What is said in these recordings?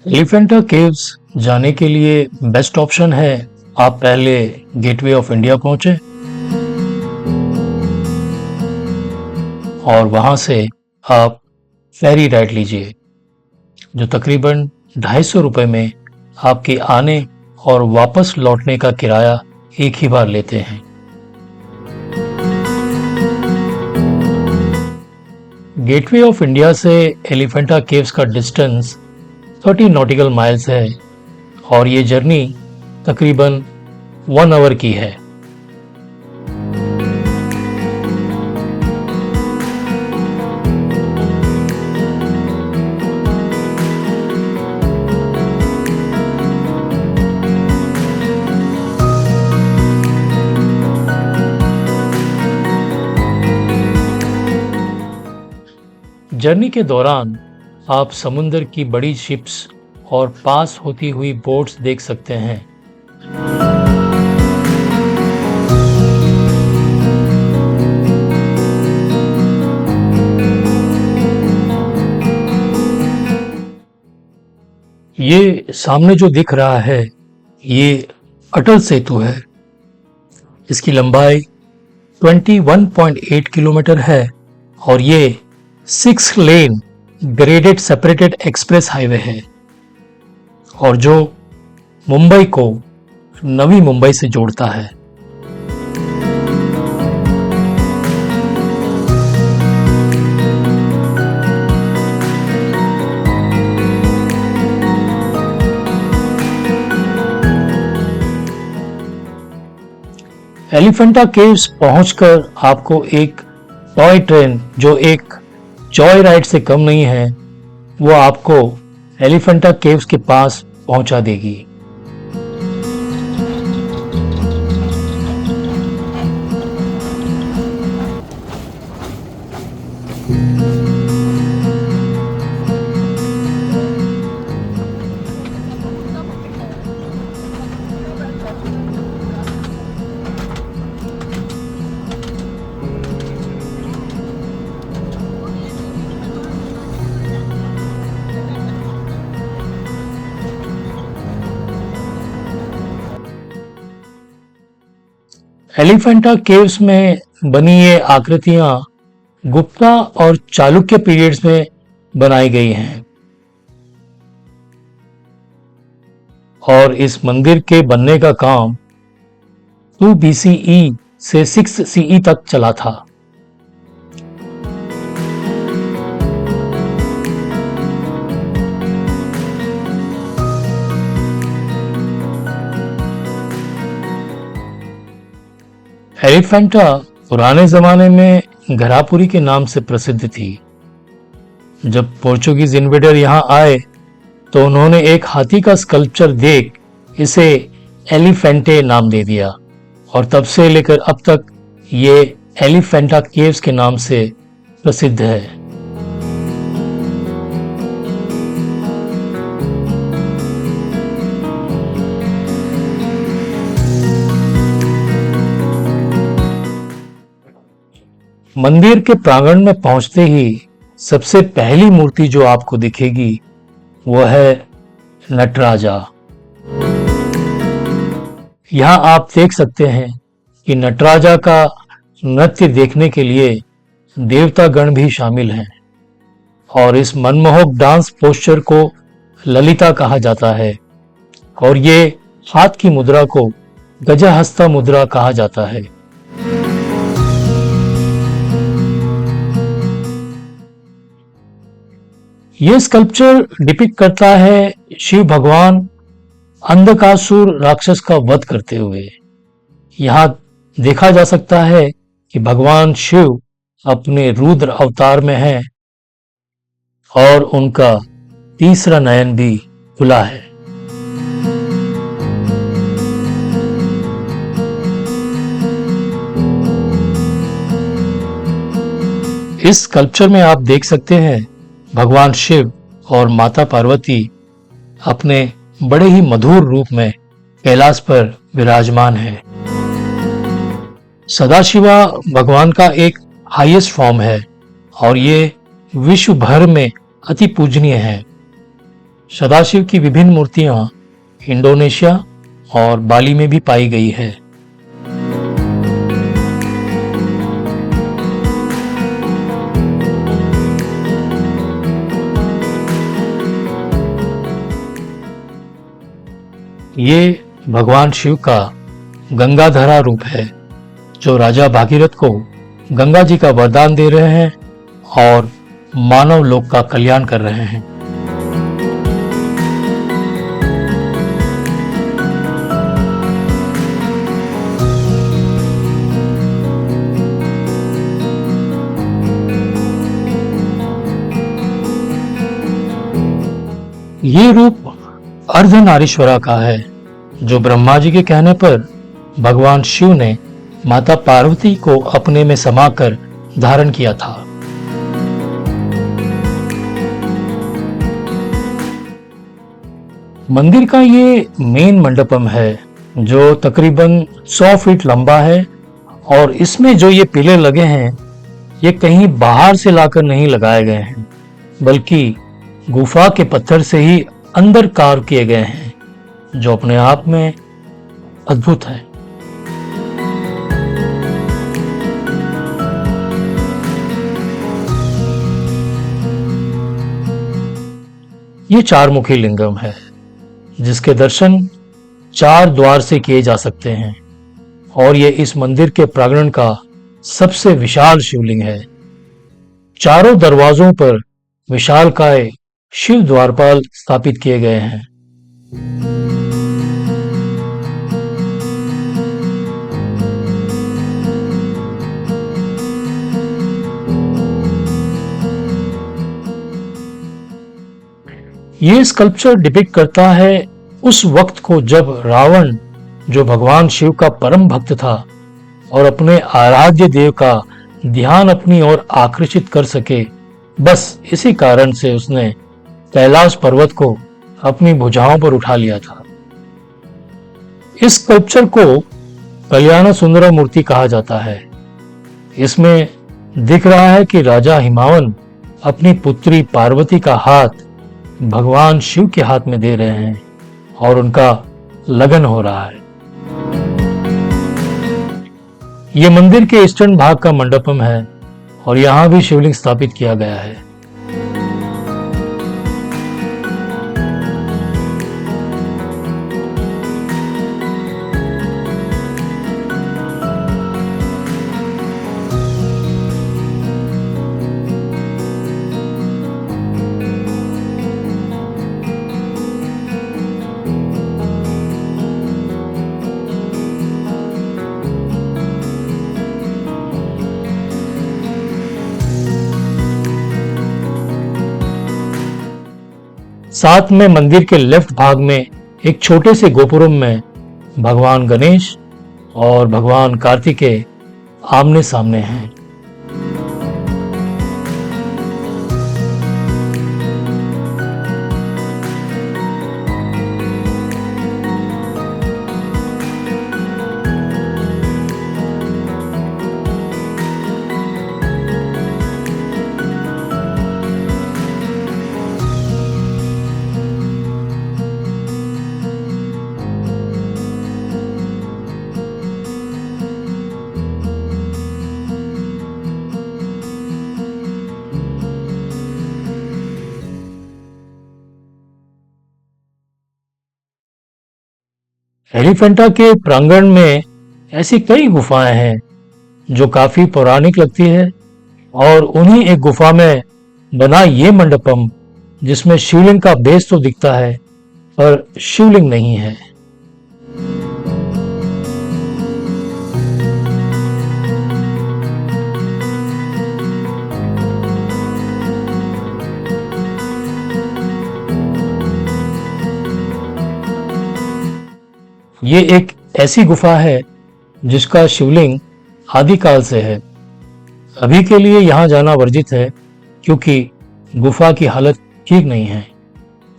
Elephanta caves जाने के लिए बेस्ट ऑप्शन है आप पहले गेटवे ऑफ इंडिया पहुंचे और वहां से आप फेरी राइड लीजिए जो तकरीबन 250 रुपए में आपके आने और वापस लौटने का किराया एक ही बार लेते हैं। गेटवे ऑफ इंडिया से एलिफेंटा केव्स का डिस्टेंस 30 नॉटिकल माइल्स है और ये जर्नी तकरीबन 1 आवर की है। जर्नी के दौरान आप समुद्र की बड़ी शिप्स और पास होती हुई बोट्स देख सकते हैं। ये सामने जो दिख रहा है ये अटल सेतु है। इसकी लंबाई 21.8 किलोमीटर है और ये 6 लेन ग्रेडेड सेपरेटेड एक्सप्रेस हाईवे है और जो मुंबई को नवी मुंबई से जोड़ता है। एलिफेंटा केव्स पहुंचकर आपको एक टॉय ट्रेन जो एक जॉय राइड से कम नहीं है वो आपको एलिफेंटा केव्स के पास पहुंचा देगी। एलिफेंटा केव्स में बनी ये आकृतियां गुप्ता और चालुक्य पीरियड्स में बनाई गई हैं और इस मंदिर के बनने का काम 2 BCE से 6 CE तक चला था। एलिफेंटा पुराने जमाने में घरापुरी के नाम से प्रसिद्ध थी। जब पोर्चुगीज इन्वेडर यहां आए तो उन्होंने एक हाथी का स्कल्पचर देख इसे एलिफेंटे नाम दे दिया और तब से लेकर अब तक ये एलिफेंटा केव्स के नाम से प्रसिद्ध है। मंदिर के प्रांगण में पहुंचते ही सबसे पहली मूर्ति जो आपको दिखेगी वो है नटराजा। यहां आप देख सकते हैं कि नटराजा का नृत्य देखने के लिए देवता गण भी शामिल हैं और इस मनमोहक डांस पोस्चर को ललिता कहा जाता है और ये हाथ की मुद्रा को गजहस्ता मुद्रा कहा जाता है। ये स्कल्पचर डिपिक्ट करता है शिव भगवान अंधकासुर राक्षस का वध करते हुए। यहां देखा जा सकता है कि भगवान शिव अपने रुद्र अवतार में हैं और उनका तीसरा नयन भी खुला है। इस स्कल्पचर में आप देख सकते हैं भगवान शिव और माता पार्वती अपने बड़े ही मधुर रूप में कैलाश पर विराजमान है। सदाशिवा भगवान का एक हाईएस्ट फॉर्म है और ये विश्व भर में अति पूजनीय है। सदाशिव की विभिन्न मूर्तियां इंडोनेशिया और बाली में भी पाई गई है। ये भगवान शिव का गंगाधरा रूप है, जो राजा भागीरथ को गंगा जी का वरदान दे रहे हैं और मानव लोक का कल्याण कर रहे हैं। ये रूप अर्धनारीश्वरा का है, जो ब्रह्मा जी के कहने पर भगवान शिव ने माता पार्वती को अपने में समाकर धारण किया था। मंदिर का ये मेन मंडपम है, जो तकरीबन 100 फीट लंबा है, और इसमें जो ये पिलर लगे हैं ये कहीं बाहर से लाकर नहीं लगाए गए हैं, बल्कि गुफा के पत्थर से ही अंदर कार्व किए गए हैं, जो अपने आप में अद्भुत है। ये 4 मुखी लिंगम है, जिसके दर्शन 4 द्वार से किए जा सकते हैं, और ये इस मंदिर के प्रांगण का सबसे विशाल शिवलिंग है। चारों दरवाजों पर विशालकाय शिव द्वारपाल स्थापित किए गए हैं। ये स्कल्पचर डिपिक्ट करता है उस वक्त को जब रावण, जो भगवान शिव का परम भक्त था और अपने आराध्य देव का ध्यान अपनी ओर आकर्षित कर सके, बस इसी कारण से उसने कैलाश पर्वत को अपनी भुजाओं पर उठा लिया था। इस स्कल्पचर को कल्याण सुंदर मूर्ति कहा जाता है। इसमें दिख रहा है कि राजा हिमावन अपनी पुत्री पार्वती का हाथ भगवान शिव के हाथ में दे रहे हैं और उनका लगन हो रहा है। यह मंदिर के ईस्टर्न भाग का मंडपम है और यहां भी शिवलिंग स्थापित किया गया है। साथ में मंदिर के लेफ्ट भाग में एक छोटे से गोपुरम में भगवान गणेश और भगवान कार्तिकेय आमने सामने हैं। एलिफेंटा के प्रांगण में ऐसी कई गुफाएं हैं जो काफी पौराणिक लगती है, और उन्हीं एक गुफा में बना ये मंडपम, जिसमें शिवलिंग का बेस तो दिखता है पर शिवलिंग नहीं है। ये एक ऐसी गुफा है जिसका शिवलिंग आदिकाल से है। अभी के लिए यहां जाना वर्जित है क्योंकि गुफा की हालत ठीक नहीं है,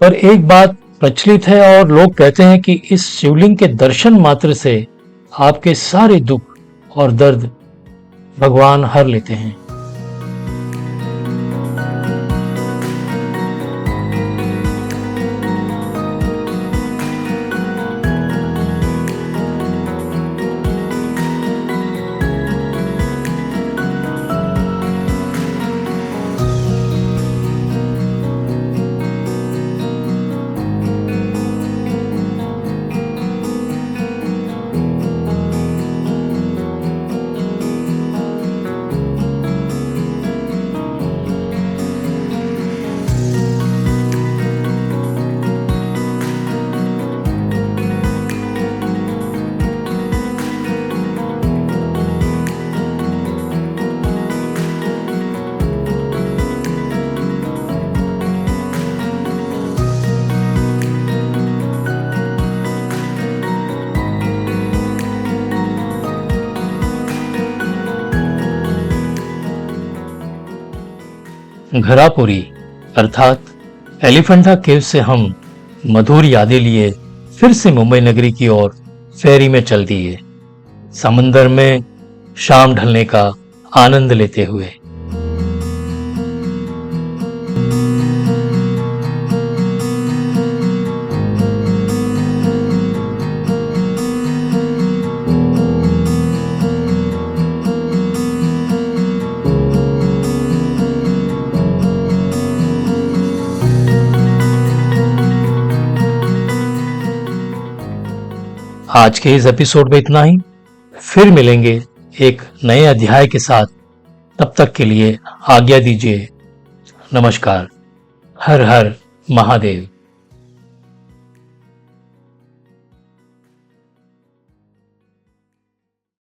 पर एक बात प्रचलित है और लोग कहते हैं कि इस शिवलिंग के दर्शन मात्र से आपके सारे दुख और दर्द भगवान हर लेते हैं। घरापुरी अर्थात एलिफेंटा केव से हम मधुर यादें लिए फिर से मुंबई नगरी की ओर फेरी में चल दिए, समंदर में शाम ढलने का आनंद लेते हुए। आज के इस एपिसोड में इतना ही। फिर मिलेंगे एक नए अध्याय के साथ। तब तक के लिए आज्ञा दीजिए। नमस्कार। हर हर महादेव।